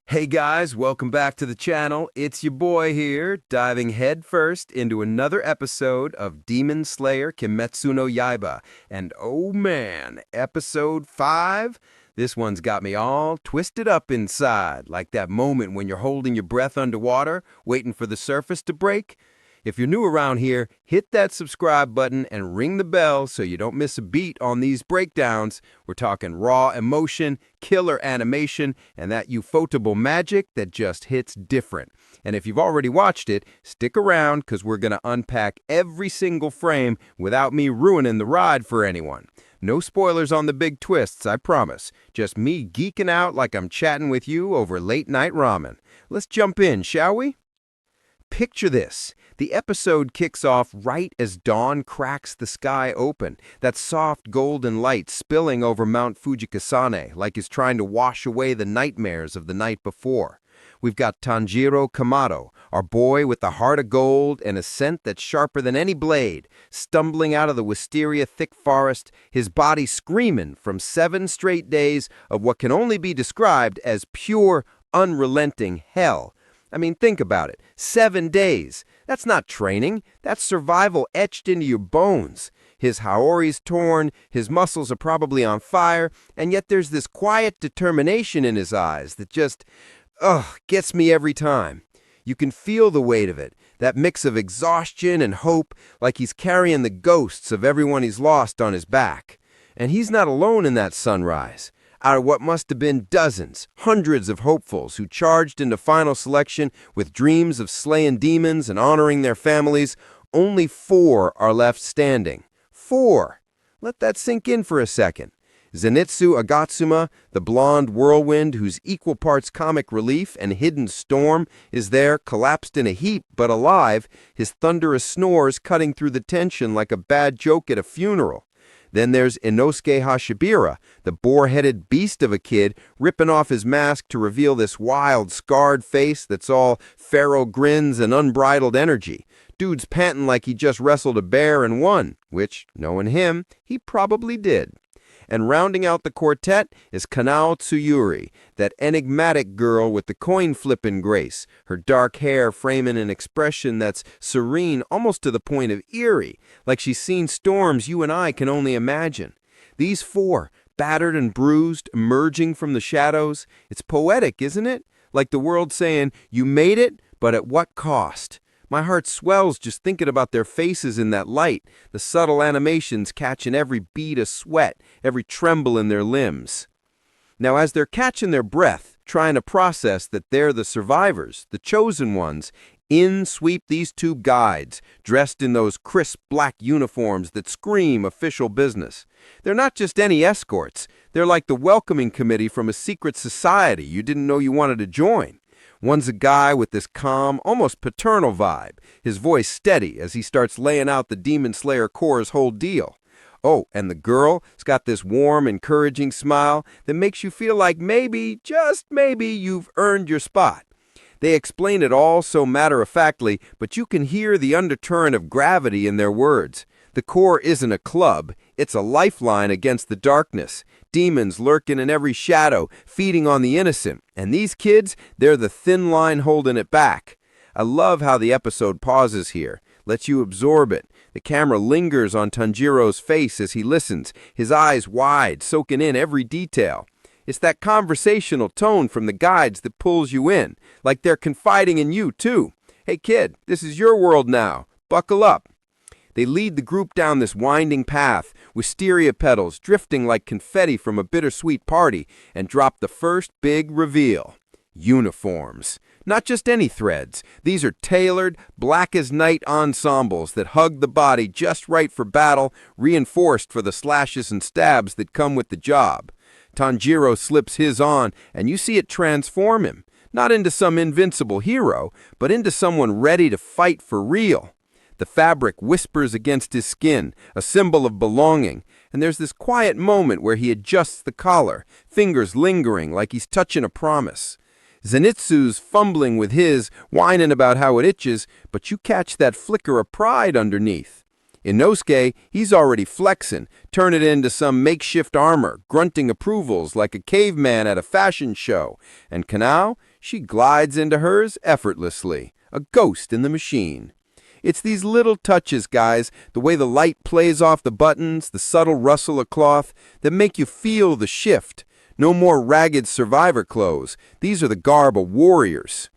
Hey guys, welcome back to the channel. It's your boy here, diving headfirst into another episode of Demon Slayer Kimetsu no Yaiba. And oh man, episode 5? This one's got me all twisted up inside, like that moment when you're holding your breath underwater, waiting for the surface to break. If you're new around here, hit that subscribe button and ring the bell so you don't miss a beat on these breakdowns. We're talking raw emotion, killer animation, and that ufotable magic that just hits different. And if you've already watched it, stick around because we're going to unpack every single frame without me ruining the ride for anyone. No spoilers on the big twists, I promise. Just me geeking out like I'm chatting with you over late night ramen. Let's jump in, shall we? Picture this. The episode kicks off right as dawn cracks the sky open, that soft golden light spilling over Mount Fujikasane like he's trying to wash away the nightmares of the night before. We've got Tanjiro Kamado, our boy with the heart of gold and a scent that's sharper than any blade, stumbling out of the wisteria-thick forest, his body screaming from 7 straight days of what can only be described as pure, unrelenting hell. I mean, think about it. 7 days. That's not training. That's survival etched into your bones. His haori's torn, his muscles are probably on fire, and yet there's this quiet determination in his eyes that just, gets me every time. You can feel the weight of it, that mix of exhaustion and hope, like he's carrying the ghosts of everyone he's lost on his back. And he's not alone in that sunrise. Out of what must have been dozens, hundreds of hopefuls who charged into final selection with dreams of slaying demons and honoring their families, only 4 are left standing. 4! Let that sink in for a second. Zenitsu Agatsuma, the blonde whirlwind whose equal parts comic relief and hidden storm, is there collapsed in a heap but alive, his thunderous snores cutting through the tension like a bad joke at a funeral. Then there's Inosuke Hashibira, the boar-headed beast of a kid, ripping off his mask to reveal this wild, scarred face that's all pharaoh grins and unbridled energy. Dude's panting like he just wrestled a bear and won, which, knowing him, he probably did. And rounding out the quartet is Kanao Tsuyuri, that enigmatic girl with the coin-flipping grace, her dark hair framing an expression that's serene almost to the point of eerie, like she's seen storms you and I can only imagine. These 4, battered and bruised, emerging from the shadows, it's poetic, isn't it? Like the world saying, you made it, but at what cost? My heart swells just thinking about their faces in that light, the subtle animations catching every bead of sweat, every tremble in their limbs. Now, as they're catching their breath, trying to process that they're the survivors, the chosen ones, in sweep these 2 guides, dressed in those crisp black uniforms that scream official business. They're not just any escorts. They're like the welcoming committee from a secret society you didn't know you wanted to join. One's a guy with this calm, almost paternal vibe, his voice steady as he starts laying out the Demon Slayer Corps' whole deal. Oh, and the girl's got this warm, encouraging smile that makes you feel like maybe, just maybe, you've earned your spot. They explain it all so matter-of-factly, but you can hear the undercurrent of gravity in their words. The Corps isn't a club, it's a lifeline against the darkness. Demons lurking in every shadow, feeding on the innocent. And these kids, they're the thin line holding it back. I love how the episode pauses here, lets you absorb it. The camera lingers on Tanjiro's face as he listens, his eyes wide, soaking in every detail. It's that conversational tone from the guides that pulls you in, like they're confiding in you, too. Hey kid, this is your world now. Buckle up. They lead the group down this winding path, wisteria petals drifting like confetti from a bittersweet party, and drop the first big reveal. Uniforms. Not just any threads. These are tailored, black-as-night ensembles that hug the body just right for battle, reinforced for the slashes and stabs that come with the job. Tanjiro slips his on, and you see it transform him, not into some invincible hero, but into someone ready to fight for real. The fabric whispers against his skin, a symbol of belonging, and there's this quiet moment where he adjusts the collar, fingers lingering like he's touching a promise. Zenitsu's fumbling with his, whining about how it itches, but you catch that flicker of pride underneath. Inosuke, he's already flexing, turning it into some makeshift armor, grunting approvals like a caveman at a fashion show. And Kanao, She glides into hers effortlessly, a ghost in the machine. It's these little touches, guys, the way the light plays off the buttons, the subtle rustle of cloth, that make you feel the shift. No more ragged survivor clothes. These are the garb of warriors.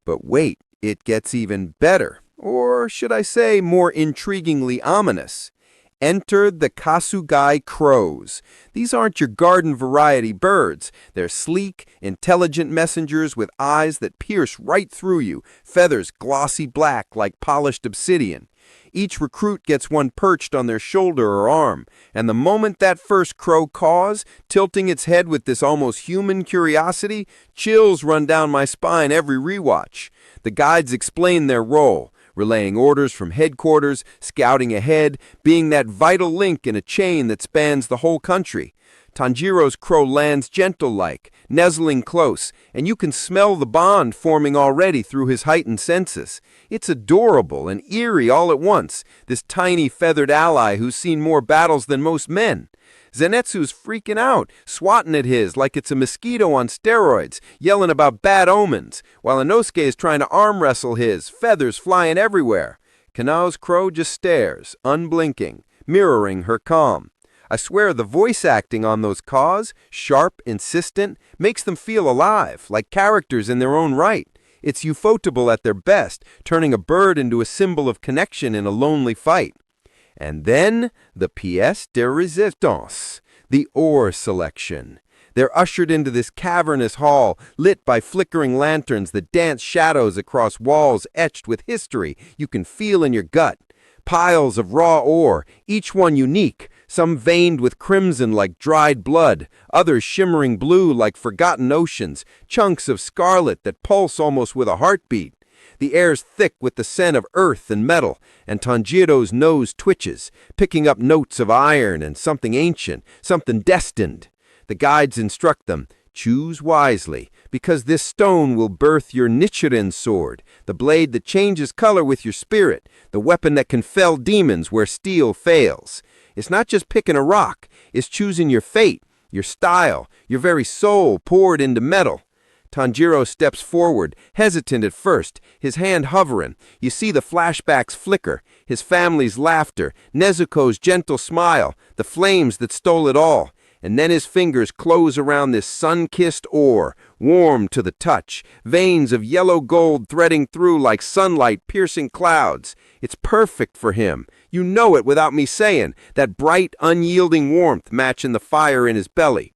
But wait, it gets even better. Or should I say more intriguingly ominous. Enter the Kasugai crows. These aren't your garden variety birds. They're sleek, intelligent messengers with eyes that pierce right through you, feathers glossy black like polished obsidian. Each recruit gets one perched on their shoulder or arm, and the moment that first crow caws, tilting its head with this almost human curiosity, chills run down my spine every rewatch. The guides explain their role, relaying orders from headquarters, scouting ahead, being that vital link in a chain that spans the whole country. Tanjiro's crow lands gentle-like, nuzzling close, and you can smell the bond forming already through his heightened senses. It's adorable and eerie all at once, this tiny feathered ally who's seen more battles than most men. Zenitsu's freaking out, swatting at his like it's a mosquito on steroids, yelling about bad omens, while Inosuke is trying to arm wrestle his, feathers flying everywhere. Kanao's crow just stares, unblinking, mirroring her calm. I swear the voice acting on those caws, sharp, insistent, makes them feel alive, like characters in their own right. It's Ufotable at their best, turning a bird into a symbol of connection in a lonely fight. And then the pièce de résistance, the ore selection. They're ushered into this cavernous hall, lit by flickering lanterns that dance shadows across walls etched with history you can feel in your gut. Piles of raw ore, each one unique, some veined with crimson like dried blood, others shimmering blue like forgotten oceans, chunks of scarlet that pulse almost with a heartbeat. The air's thick with the scent of earth and metal, and Tanjiro's nose twitches, picking up notes of iron and something ancient, something destined. The guides instruct them, choose wisely, because this stone will birth your Nichirin sword, the blade that changes color with your spirit, the weapon that can fell demons where steel fails. It's not just picking a rock, it's choosing your fate, your style, your very soul poured into metal. Tanjiro steps forward, hesitant at first, his hand hovering. You see the flashbacks flicker, his family's laughter, Nezuko's gentle smile, the flames that stole it all. And then his fingers close around this sun-kissed ore, warm to the touch, veins of yellow gold threading through like sunlight piercing clouds. It's perfect for him. You know it without me saying, that bright, unyielding warmth matching the fire in his belly.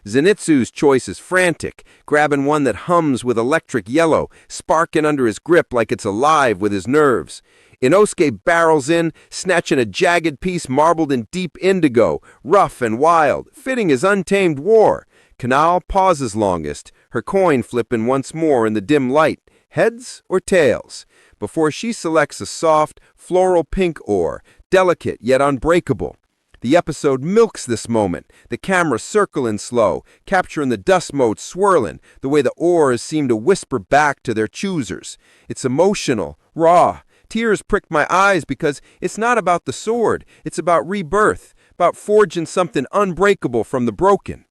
Zenitsu's choice is frantic, grabbing one that hums with electric yellow, sparking under his grip like it's alive with his nerves. Inosuke barrels in, snatching a jagged piece marbled in deep indigo, rough and wild, fitting his untamed war. Kanao pauses longest, her coin flipping once more in the dim light, heads or tails, before she selects a soft, floral pink ore, delicate yet unbreakable. The episode milks this moment, the camera circling slow, capturing the dust motes swirling, the way the ores seem to whisper back to their choosers. It's emotional, raw. Tears prick my eyes because it's not about the sword, it's about rebirth, about forging something unbreakable from the broken.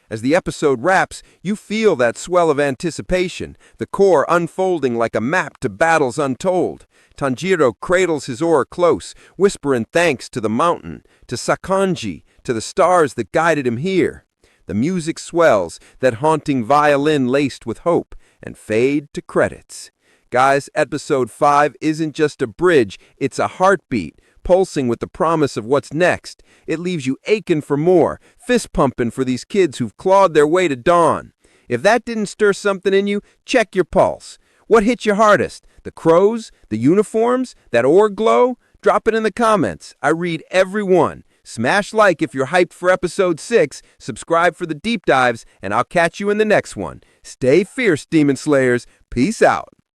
As the episode wraps, you feel that swell of anticipation, the core unfolding like a map to battles untold. Tanjiro cradles his oar close, whispering thanks to the mountain, to Sakanji, to the stars that guided him here. The music swells, that haunting violin laced with hope, and fade to credits. Guys, episode 5 isn't just a bridge, it's a heartbeat, pulsing with the promise of what's next. It leaves you aching for more, fist-pumping for these kids who've clawed their way to dawn. If that didn't stir something in you, check your pulse. What hit you hardest? The crows? The uniforms? That ore glow? Drop it in the comments. I read every one. Smash like if you're hyped for episode 6, subscribe for the deep dives, and I'll catch you in the next one. Stay fierce, Demon Slayers. Peace out.